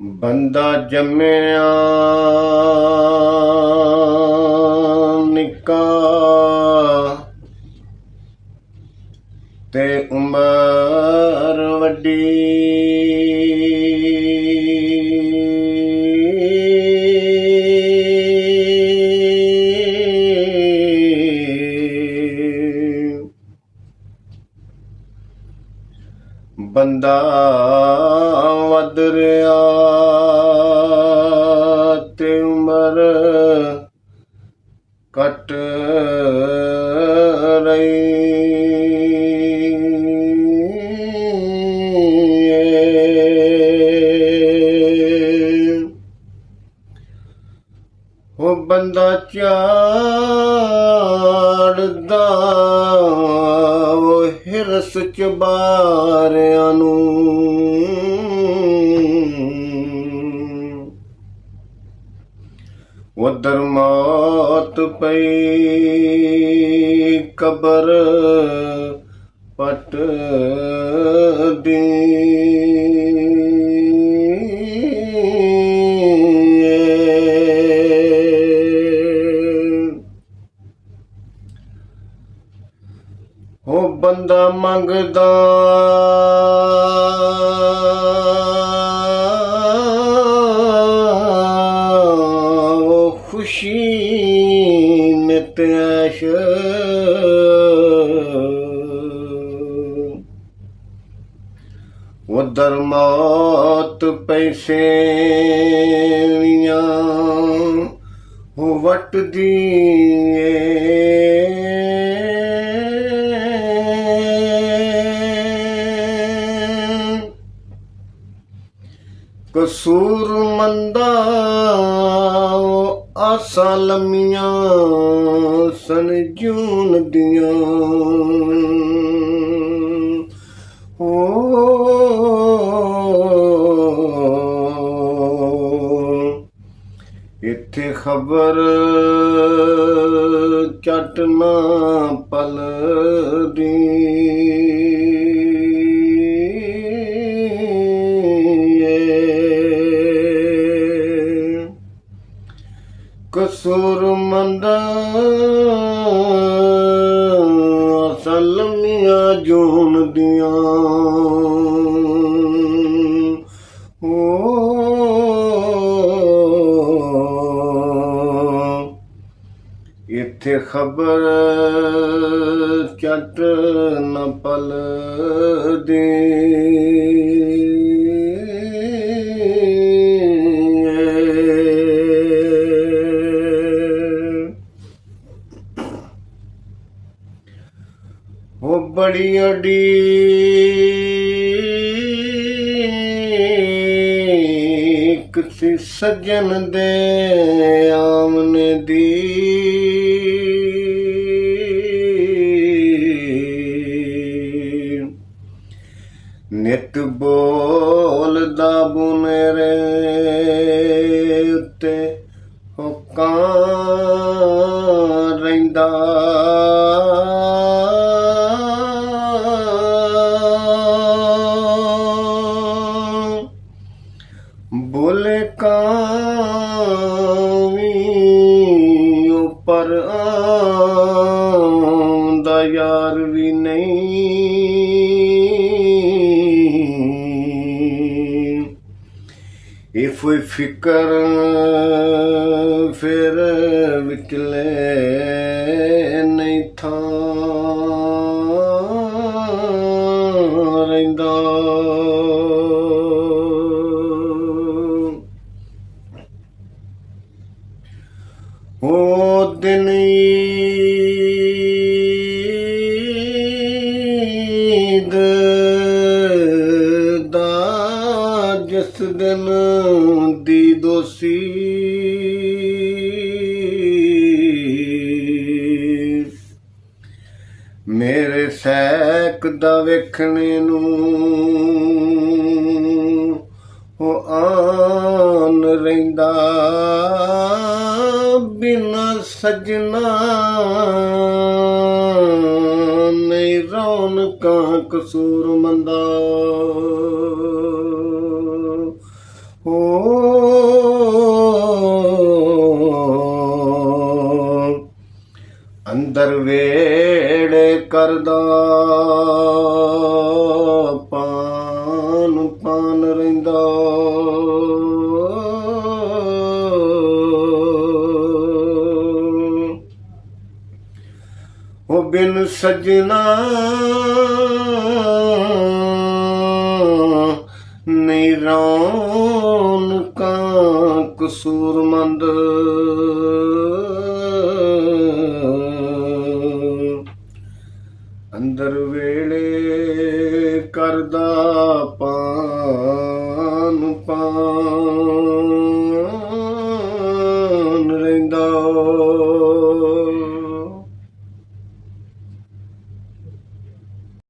ਬੰਦਾ ਜੰਮਿਆ ਨਿੱਕਾ ਤੇ ਉਮਰ ਵੱਡੀ। ਬੰਦਾ ਵੱਧ ਰਿਹਾ ਤੇ ਉਮਰ ਘਟ ਰਹੀ। ਉਹ ਬੰਦਾ ਝਾੜਦਾ ਉਹ ਹਿਰਸ ਚ ਬਾਰਿਆਂ ਨੂੰ, ਉਧਰ ਮੌਤ ਪਈ ਕਬਰ ਪੱਟਦੀ। ਉਹ ਬੰਦਾ ਮੰਗਦਾ ਉਹ ਖੁਸ਼ੀ ਨਿਤ ਐਸ਼, ਉਧਰ ਮੌਤ ਪੈਸਿਆਂ ਉਹ ਵੱਟਦੀ ਏ। ਕਸੂਰਮੰਦਾ ਆਸਾਂ ਲੰਮੀਆਂ ਸਨ ਜੂਨ ਦੀਆਂ, ਇੱਥੇ ਖਬਰ ਝੱਟ ਨਾ ਪਲਦੀ। ਕਸੂਰਮੰਦਾ ਆਸਾਂ ਲੰਮੀਆਂ ਜੂਨ ਦੀਆਂ, ਇੱਥੇ ਖਬਰ ਝੱਟ ਨਾ ਪਲਦੀ। ਉਹ ਬੜੀ ਉਡੀਕ ਸੀ ਸੱਜਣ ਦੇ ਆਮਨੇ ਦੀ, ਨਿਤ ਬੋਲਦਾ ਬੁਨੇਰੇ ਉੱਤੇ ਹੁਕਾਂ ਰਹਿੰਦਾ। ਬੋਲੇ ਕਾਂ ਵੀ ਉੱਪਰ ਆਉਂਦਾ ਯਾਰ ਵੀ ਨਹੀਂ। ਇਹ ਕੋਈ ਫਿਕਰ ਫਿਰ ਵਿਚਲੇ ਨਹੀਂ ਥਾਂ ਰਹਿੰਦਾ। ਉਹ ਦਿਨ ਈਦ ਦਾ ਜਿਸ ਦਿਨ ਦੀ ਦੋਸੀ, ਮੇਰੇ ਸੈਕਦਾ ਵੇਖਣੇ ਨੂੰ ਉਹ ਆਨ ਰਹਿੰਦਾ। ਬਿਨਾ ਸਜਣਾ ਨਹੀਂ ਰੌਣਕਾਂ ਕਸੂਰਮੰਦਾ। ਹੋ ਵੇੜੇ ਕਰਦਾ ਪਾਨ ਪਾਨ ਰਹਿੰਦਾ। ਉਹ ਬਿਨ ਸਜਣਾ ਨਹੀਂ ਰੌਣਕਾਂ ਕਸੂਰਮੰਦ। ਅੰਦਰ ਵੇਲੇ ਕਰਦਾ